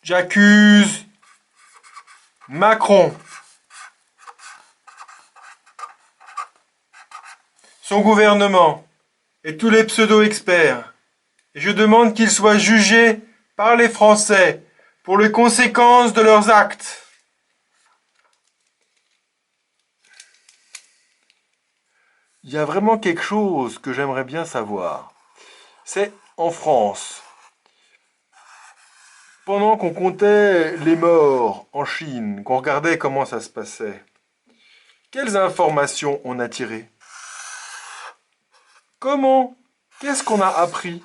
J'accuse Macron, son gouvernement et tous les pseudo-experts. Et je demande qu'ils soient jugés par les Français pour les conséquences de leurs actes. Il y a vraiment quelque chose que j'aimerais bien savoir. C'est en France. Pendant qu'on comptait les morts en Chine, qu'on regardait comment ça se passait, quelles informations on a tirées? Comment? Qu'est-ce qu'on a appris?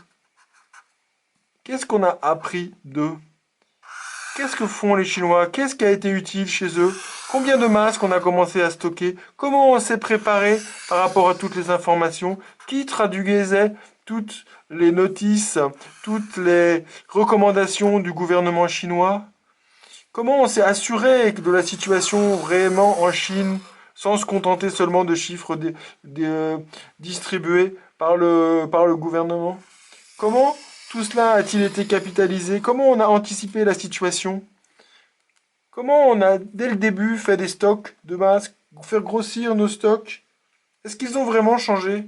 Qu'est-ce qu'on a appris d'eux? Qu'est-ce que font les Chinois? Qu'est-ce qui a été utile chez eux? Combien de masques on a commencé à stocker? Comment on s'est préparé par rapport à toutes les informations? Qui traduisait toutes les notices, toutes les recommandations du gouvernement chinois? Comment on s'est assuré de la situation vraiment en Chine sans se contenter seulement de chiffres distribués par le gouvernement? Comment tout cela a-t-il été capitalisé? Comment on a anticipé la situation? Comment on a, dès le début, fait des stocks de masques, faire grossir nos stocks? Est-ce qu'ils ont vraiment changé?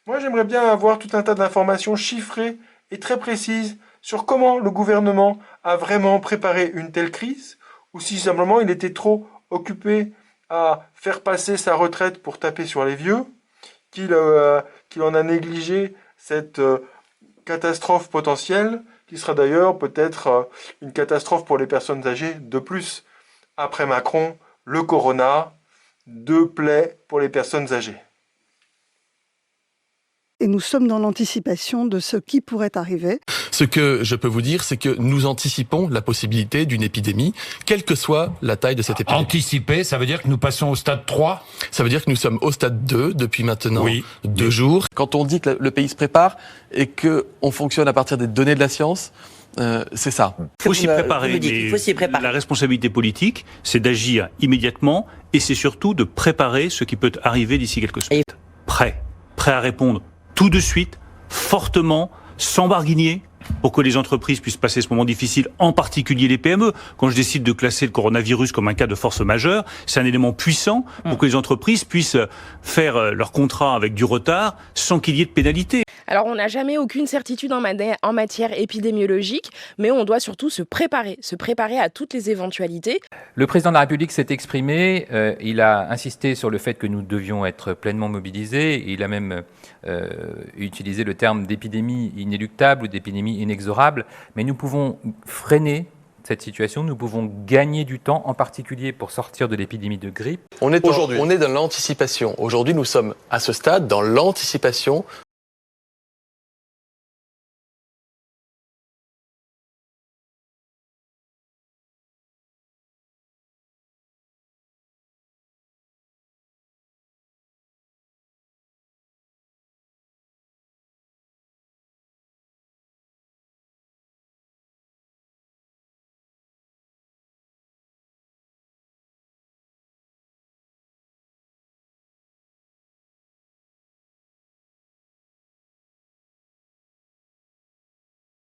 Moi, j'aimerais bien avoir tout un tas d'informations chiffrées et très précises sur comment le gouvernement a vraiment préparé une telle crise, ou si simplement il était trop occupé à faire passer sa retraite pour taper sur les vieux, qu'il en a négligé cette catastrophe potentielle, qui sera d'ailleurs peut-être une catastrophe pour les personnes âgées de plus. Après Macron, le corona, 2 plaies pour les personnes âgées. Et nous sommes dans l'anticipation de ce qui pourrait arriver. Ce que je peux vous dire, c'est que nous anticipons la possibilité d'une épidémie, quelle que soit la taille de cette épidémie. Anticiper, ça veut dire que nous passons au stade 3? Ça veut dire que nous sommes au stade 2 depuis maintenant 2 jours. Quand on dit que le pays se prépare et qu'on fonctionne à partir des données de la science, c'est ça. Il faut s'y préparer. La responsabilité politique, c'est d'agir immédiatement et c'est surtout de préparer ce qui peut arriver d'ici quelques semaines. Prêt à répondre tout de suite, fortement, sans barguigner, pour que les entreprises puissent passer ce moment difficile, en particulier les PME. Quand je décide de classer le coronavirus comme un cas de force majeure, c'est un élément puissant pour que les entreprises puissent faire leur contrat avec du retard sans qu'il y ait de pénalité. Alors, on n'a jamais aucune certitude en matière épidémiologique, mais on doit surtout se préparer à toutes les éventualités. Le président de la République s'est exprimé, il a insisté sur le fait que nous devions être pleinement mobilisés, il a même utilisé le terme d'épidémie inéluctable ou d'épidémie inexorable, mais nous pouvons freiner cette situation, nous pouvons gagner du temps, en particulier pour sortir de l'épidémie de grippe. On est dans l'anticipation. Aujourd'hui, nous sommes à ce stade dans l'anticipation